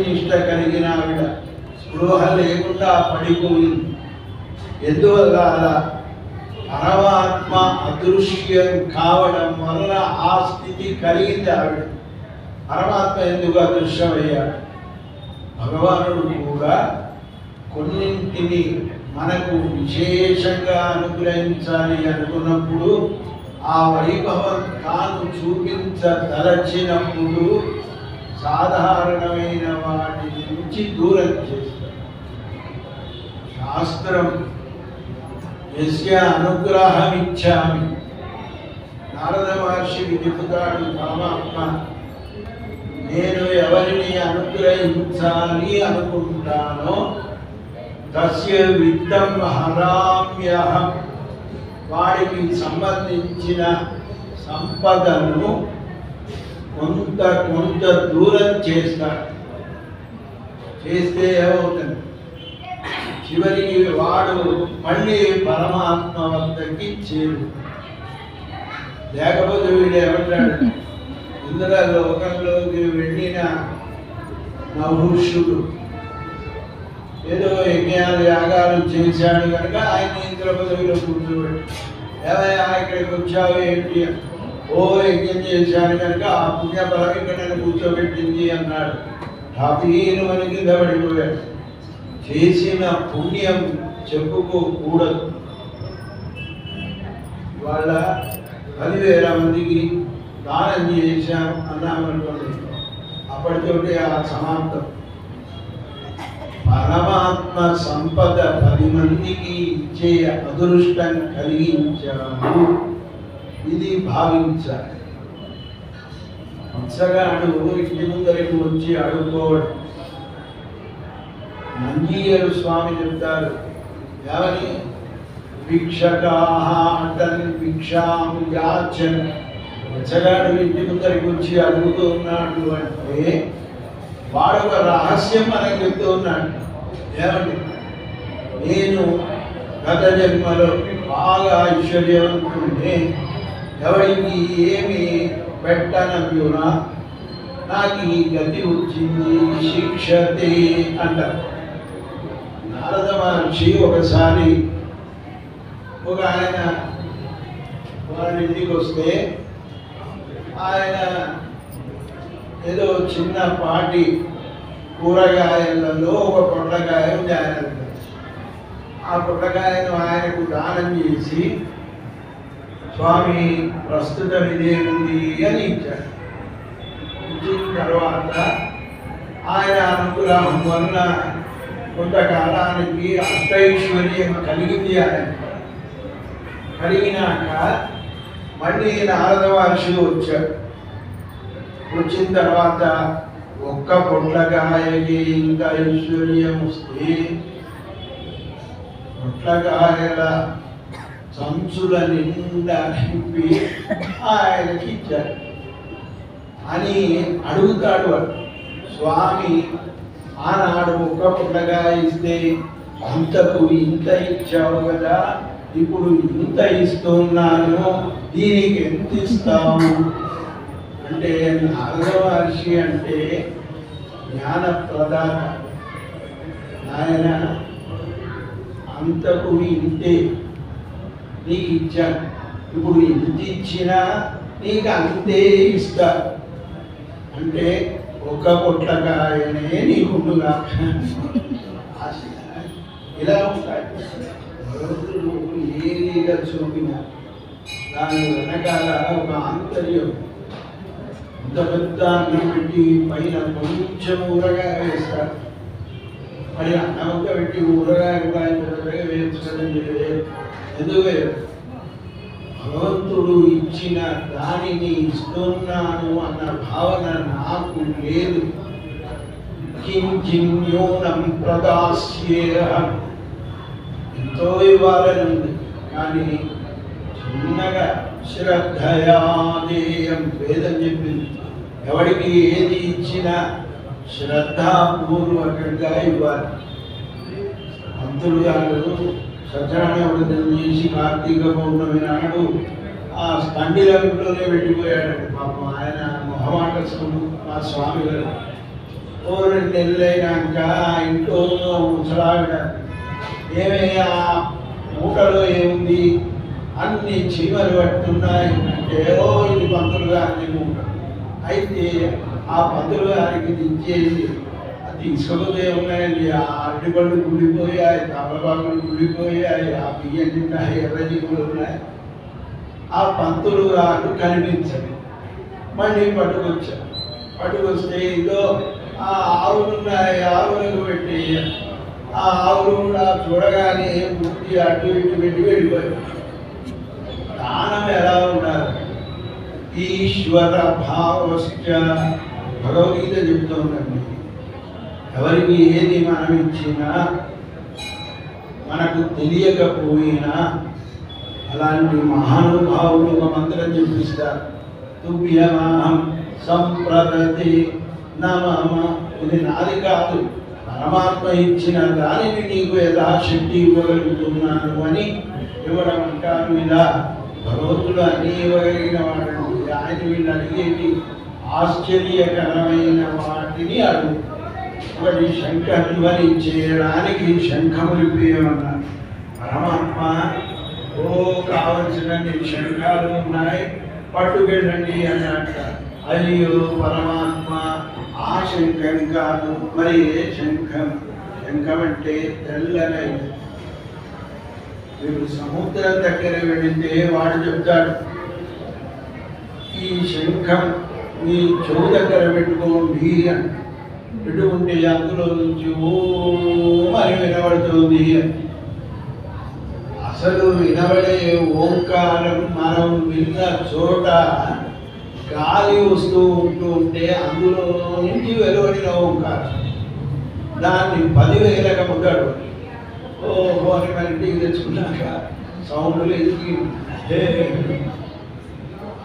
నిష్ట కలిగిన ఆవిడ స్పృహ లేకుండా పడిపోయింది. ఎందువల్ల అలా? పరమాత్మ అదృశ్యం కావడం వల్ల ఆ స్థితి కలిగింది ఆవిడ. పరమాత్మ ఎందుకు అదృశ్యమయ్యాడు? భగవానుడు కూడా కొన్నింటిని మనకు విశేషంగా అనుగ్రహించాలి అనుకున్నప్పుడు ఆ వైభవం తాను చూపించదలచినప్పుడు సాధారణమైన వాటి నుంచి దూరం చేస్తాడు. శాస్త్రం యస్య అనుగ్రహం ఇచ్చామి, నారద మహర్షికి చెబుతాడు పరమాత్మ, నేను ఎవరిని అనుగ్రహించాలి అనుకుంటానో తస్య విత్తం హరామ్యహం, వాడికి సంబంధించిన సంపదను కొంత కొంత దూరం చేస్తాడు. చేస్తే ఏమవుతుంది? చివరికి వాడు మళ్ళీ పరమాత్మ వద్దకి చేరు. లేకపోతే వీడు ఏమంటాడు? ఇంద్ర లోకంలోకి వెళ్ళిన నహుషుడు ఏదో యజ్ఞాలు యాగాలు చేశాడు కనుక ఆయన ఇంద్ర పదవిలో కూర్చోబెట్టి, ఏదైనా ఇక్కడికి వచ్చావు ఏంటి? ఓ యజ్ఞం చేశాను కనుక ఆ పుణ్యఫలం ఇక్కడ నన్ను కూర్చోబెట్టింది అన్నాడు. హాపీను అని కింద పడిపోయాడు. చేసిన పుణ్యం చెప్పుకోకూడదు. వాళ్ళ 10,000 మందికి దానం చేశాం అన్నామనుకోండి, అప్పటితోటి ఆ సమాప్తం. పరమాత్మ సంపద 10 మందికి ఇచ్చే అదృష్టం కలిగించాము, ఇది భావించాలి. హంసగాడు ఇంటి ముందరికి వచ్చి అడుక్కోవడం. మంజీయరు స్వామి చెప్తారు, ఎవరి భిక్షకాః అటన్ భిక్షాం యాచన్. హంసగాడు ఇంటి ముందరికి వచ్చి అడుగుతూ ఉన్నాడు అంటే వాడొక రహస్యం మనకు చెప్తూ ఉన్నాడు. ఏమండి, నేను గత జన్మలో బాగా ఐశ్వర్యవంతుడిని, ఎవరికి ఏమి పెట్టనవ్యునా, నాకు ఈ గతి వచ్చింది, శిక్షతే అంటారు. నారద మహర్షి ఒకసారి ఒక ఆయన వాళ్ళ ఇంటికి వస్తే ఆయన ఏదో చిన్నపాటి కూరగాయలలో ఒక పొట్లకాయ ఉంది. ఆయన ఆ పొట్లకాయను ఆయనకు దానం చేసి, స్వామి ప్రస్తుతం ఇదే ఉంది అని ఇచ్చాడు. ఇచ్చిన తర్వాత ఆయన అనుగ్రహం వల్ల కొంతకాలానికి అష్టైశ్వర్యం కలిగింది. ఆయన కలిగినాక మళ్ళీ నారద మహర్షి వచ్చాడు. వచ్చిన తర్వాత ఒక్క పొట్లకాయకి ఇంత ఐశ్వర్యం వస్తే పొట్లకాయల సంచుల నిండా నింపి ఆయనకి ఇచ్చాడు అని అడుగుతాడు వాడు. స్వామి ఆనాడు ఒక్క పొట్లకాయ ఇస్తే అంతకు ఇంత ఇచ్చావు కదా, ఇప్పుడు ఇంత ఇస్తున్నాను, దీనికి ఎంత ఇస్తావు అంటే, నారద మహర్షి అంటే జ్ఞాన ప్రదాత. ఆయన అంతకు ఇంతే నీకు ఇచ్చాను, ఇప్పుడు ఇంత ఇచ్చినా నీకు అంతే ఇస్తా అంటే ఒక్క పొట్లకాయనే నీకుండుగా. ఇలా ఉంటాయి భగవంతుడు. ఏదిగా చూపినా దాని వెనకాల ఒక ఆంతర్యం. ఇంత పెద్ద అన్నం పెట్టి పైన కొంచెం ఊరగాయ వేస్తారు, మరి అన్నంత పెట్టి ఊరగాయ కూడా పెద్దగా వేయించడం ఎందుకు వేయరు? భగవంతుడు ఇచ్చిన దానిని ఇస్తున్నాను అన్న భావన నాకు లేదు. కించిన్యూనం ప్రదాస్యేహం, ఎంతో ఇవ్వాలని ఉంది కానీ చిన్నగా శ్రద్ధయాదేయం వేదం చెప్పింది. ఎవరికి ఏది ఇచ్చినా శ్రద్ధాపూర్వకంగా ఇవ్వాలి. మంత్రులు గారు సత్యనారాయణ వ్రతం చేసి కార్తీక పౌర్ణమి నాడు ఆ స్కండిలోనే పెట్టిపోయాడు. పాపం ఆయన మొహమాటస్తుడు మా స్వామి గారు. ఓ 2 నెలలు అయినాక ఇంట్లో ముసలావిడ ఏమయ్యా మూటలో ఏముంది అన్ని చీమలు పట్టున్నాయి అంటే ఓ ఇది పంతులు గారి మూట. అయితే ఆ పంతులు గారికి దించేది తీసుకపోతే ఉన్నాయండి. ఆ అరటిపళ్ళు గుడిపోయాయి, తమలపాకులు గుడిపోయాయి, ఆ బియ్యం తిన్నాయి, ఎర్రజీవులు ఉన్నాయి. ఆ పంతులు గారు కనిపించదు. మళ్ళీ పట్టుకొస్తే ఇదో ఆ ఆవులున్నాయి, ఆవులకు పెట్టి ఆ ఆవులు కూడా చూడగానే పూర్తి అటు ఇటు పెట్టి వెళ్ళిపోయాయి. దానం ఎలా ఉన్నారు? ఈశ్వర భావశ్చ భగవద్గీత చెబుతోందండి. ఎవరికి ఏది మనం ఇచ్చినా మనకు తెలియకపోయినా అలాంటి మహానుభావులు ఒక మంత్రం చెప్పిస్తారు. తుభ్యమాహం సంప్రదతి నమః. ఇది నాది కాదు, పరమాత్మ ఇచ్చిన దానిని నీకు యథాశక్తి ఇవ్వగలుగుతున్నాను అని ఇవ్వడం అంటారు. ఇలా భగవంతుడు అన్ని ఇవ్వగలిగిన వాడు. ఆయన వీళ్ళు అడిగేటి ఆశ్చర్యకరమైన వాటిని అడుగు. ఒకటి శంఖధ్వని చేయడానికి శంఖములు ఇవ్వమన్నారు. పరమాత్మ ఓ కావలసినన్ని శంఖాలు ఉన్నాయి, పట్టుకెళ్ళండి అని అంటారు. అయ్యో పరమాత్మ ఆ శంఖం కాదు, మరి ఏ శంఖం? శంఖం అంటే తెల్లనైన. మీరు సముద్రం దగ్గర వెళితే వాడు చెప్తాడు, ఈ శంఖం మీ చెవు దగ్గర పెట్టుకోండి అని. పెట్టుకుంటే అందులో నుంచి ఓ మరి వినబడుతుంది అని. అసలు వినబడే ఓంకారం మనం విన్న చోట గాలి వస్తూ ఉంటే అందులో నుంచి వెలువడిన ఓంకారం. దాన్ని 10,000 ముద్దాడు. ఓహో అని మన ఇంటికి తెచ్చుకున్నాక సౌండ్లు ఎదిగి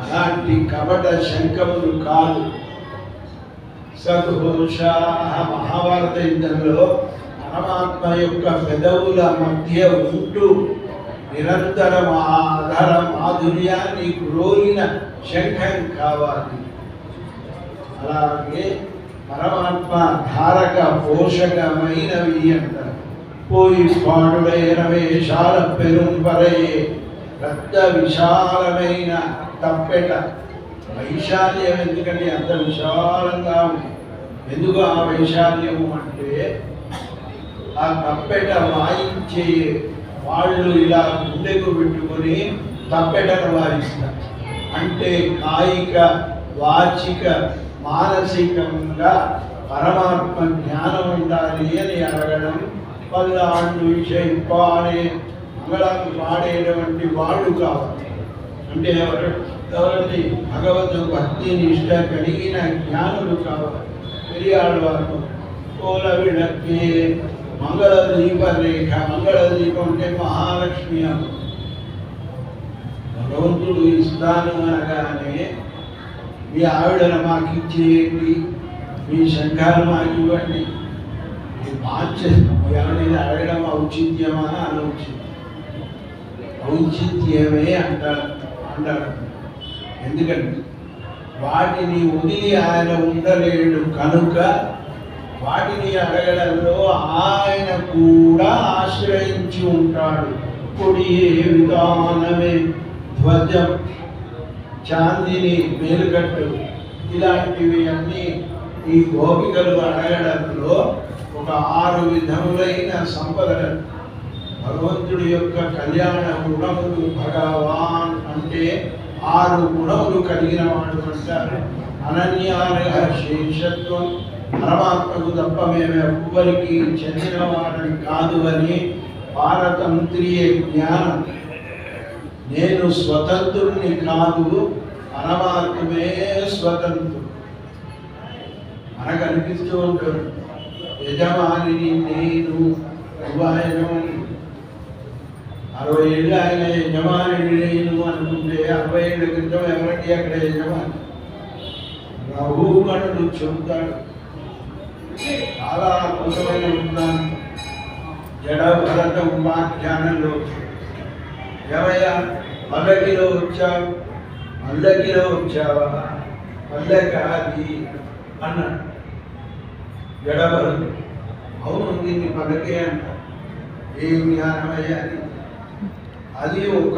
అలాంటి కపట శంఖములు కాదు. సద్ఘోష మహాభారత యుద్ధంలో పరమాత్మ యొక్క పెదవుల మధ్య ఉంటూ నిరంతరం ఆధార మాధుర్యాన్ని రోలిన శంఖం కావాలి. అలాగే పరమాత్మ ధారక పోషకమైనవి అంటారు. పోయి పాడుడైన వేషాల పెరుంపరయే రక్త విశాలమైన తప్పెట. వైశాల్యం ఎందుకంటే అంత విశాలంగా ఉంది. ఎందుకు ఆ వైశాల్యము అంటే ఆ తప్పెట వాయించే వాళ్ళు ఇలా గుండెకు పెట్టుకొని తప్పెటను వాయిస్తారు. అంటే కాయిక వాచిక మానసికంగా పరమాత్మ జ్ఞానం ఉండాలి అని అడగడం. పల్లాండు విషయం పాడే మంగళాన్ని పాడేటువంటి వాళ్ళు కావాలి. అంటే ఎవరి భగవద్ భక్తి నిష్ట కలిగిన జ్ఞానులు కావాలి. పెరియాడు వారు కోల విడక్కి మంగళ దీప రేఖ. మంగళ దీపం అంటే మహాలక్ష్మి. భగవంతుడు ఇస్తాను అనగానే మీ ఆవిడను మాకు ఇచ్చేయండి, మీ శంఖాలు మాకు ఇవ్వండి. ఎవరైనా అడగడం ఔచిత్యమా అనౌచిత్యం? ఔచిత్యమే అంటారు. ఎందుకంటే వాటిని వదిలి ఆయన ఉండలేడు కనుక వాటిని అడగడంలో ఆయన కూడా ఆశ్రయించి ఉంటాడు. కొడియే విధానమే ధ్వజం, చాందిని మేలుకట్టు, ఇలాంటివి అన్నీ ఈ గోపికలు అడగడంలో ఒక 6 విధములైన సంపదలు. భగవంతుడి యొక్క కళ్యాణ గుణములు. భగవాన్ అంటే 6 గుణములు కలిగిన వాడు అంటారు. అనన్యార్హ శేషత్వం, పరమాత్మకు తప్ప మేము ఎవ్వరికి చెందిన వాడని కాదు అని పారతంత్రీయ జ్ఞానం. నేను స్వతంత్రుని కాదు, పరమాత్మే స్వతంత్రుడు. మనకు అనిపిస్తూ ఉంటాడు యజమానిని నేను, యజమాని 60 ఏళ్ళు ఆయన యజమాని నేను అనుకుంటే 60 ఏళ్ళ క్రితం ఎవరండి అక్కడ యజమాని? రఘుగణుడు చెబుతాడు. చాలా అద్భుతమైన ఉంటాను జడ భరత ఉపాఖ్యానంలో. ఏమయ్యా పల్లకిలో వచ్చావు, పల్లకిలో వచ్చావా, పల్లక అది అన్నాడు. జడభరతుడు. అవును, దీన్ని పలకే అంట. ఏం జ్ఞానమయ్యా అని. అది ఒక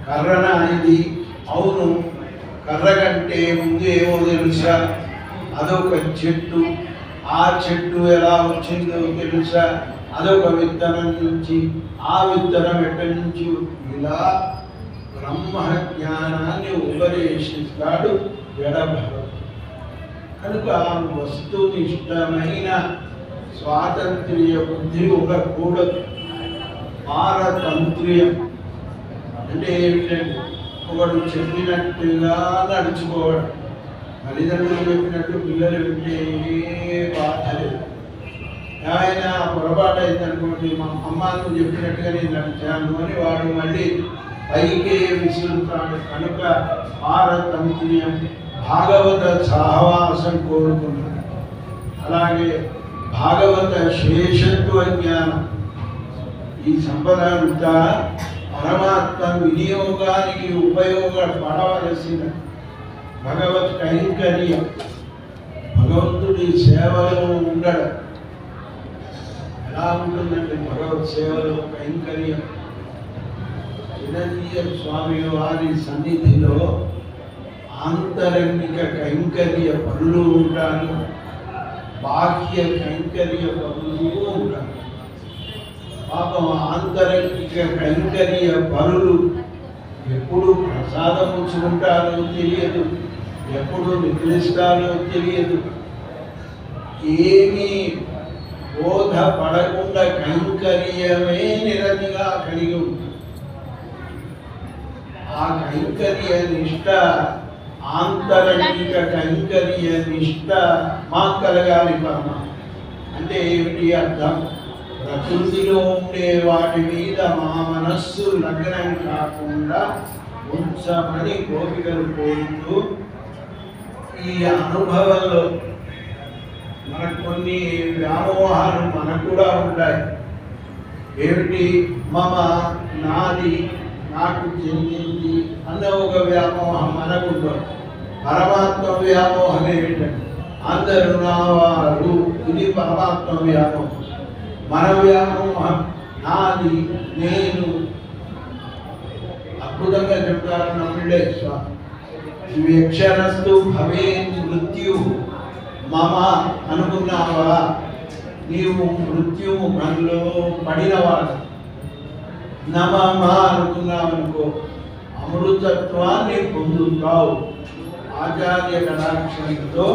కర్రన ఇది. అవును, కర్ర కంటే ముందు ఏమో తెలుసా? అదొక చెట్టు. ఆ చెట్టు ఎలా వచ్చిందో తెలుసా? అదొక విత్తనం నుంచి. ఆ విత్తనం ఎక్కడి నుంచి? ఇలా బ్రహ్మ జ్ఞానాన్ని ఉపదేశిస్తాడు జడభరతుడు. కనుక వస్తునిష్టమైన స్వాతంత్ర్య బుద్ధి ఉండకూడదు. పారతంత్ర్యం అంటే ఏమిటంటే ఒకడు చెప్పినట్టుగా నడుచుకోవడం. తల్లిదండ్రులు చెప్పినట్టు పిల్లలు వింటే ఏ బాధ లేదు. ఆయన పొరపాటు అయింది అనుకోండి, మా అమ్మ నువ్వు చెప్పినట్టుగా నేను నడిచాను అని వాడు మళ్ళీ పైకే విసురుతాడు. కనుక పారతంత్ర్యం, భాగవత సహవాసం కోరుకున్నాడు. అలాగే భాగవత శేషత్వ జ్ఞానం. ఈ సంపద అంతా పరమాత్మ వినియోగానికి ఉపయోగపడవలసిన భగవత్ కైంకర్యం, భగవంతుడి సేవలో ఉండడం. ఎలా ఉంటుందంటే భగవత్ సేవలో కైంకర్యం. చిరంజీవ స్వామి వారి సన్నిధిలో ఆంతరంగిక కైంకర్య పనులు ఉంటారు, బాహ్య కైంకర్య పనులు ఉంటారు. పాపం ఆంతరంగిక కైంకర్య పనులు ఎప్పుడు ప్రసాదం ఉంచుకుంటారో తెలియదు, ఎప్పుడు నిద్రిస్తారో తెలియదు. ఏమీ బోధపడకుండా కైంకర్యమే నిరతిగా కలిగి ఉంటుంది. ఆ కైంకర్య నిష్ట, ఆంతరంగిక కైంకర్య నిష్ట మాకు కలగాలి. పరమ అంటే ఏమిటి అర్థం? ప్రకృతిలో ఉండే వాటి మీద మా మనస్సు లగ్నం కాకుండా ఉంచమని కోరికలు కోరుతూ, ఈ అనుభవంలో మనకు కొన్ని వ్యామోహాలు మనకు కూడా ఉంటాయి. ఏమిటి? మమ, నాది, నాకు చెందింది అన్న ఒక వ్యామోహం మనకు ఉంటుంది. పరమాత్మ వ్యామోహం ఏమిటంటే అందరూ నా వారు. ఇది పరమాత్మ వ్యామోహం. మన వ్యామోహం నాది, నేను. అద్భుతంగా చెప్తారు నమ్మిడే స్వామి. వ్యక్షరస్తు భవే మృత్యు మమ అనుకున్నావా? నీవు మృత్యువు మనలో పడినవాడు. నమమ అనుకున్నావనుకో అమృతత్వాన్ని పొందుతావు. ఆచార్య కటాక్షంతో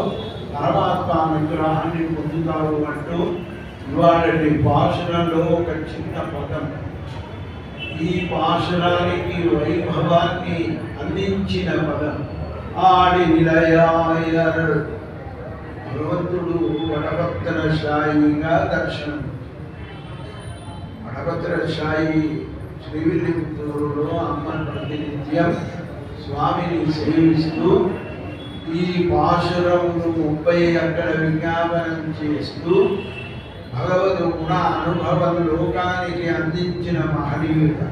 పరమాత్మ విగ్రహాన్ని పొందుతావు అంటూ ఇవాళ పాశురంలో ఒక చిన్న పదం. ఈ పాశురానికి వైభవాన్ని అందించిన పదం ఆడి నిలయాయర్. భగవంతుడు వడభద్రశాయిగా దర్శనం. వడభద్రశాయి శ్రీవిల్లిపుత్తూరులో అమ్మ ప్రతినిత్యం స్వామిని సేవిస్తూ ఈ పాశురమును 30 అక్కడ విజ్ఞాపనం చేస్తూ భగవద్ గుణ అనుభవం లోకానికి అందించిన మహనీయుడు.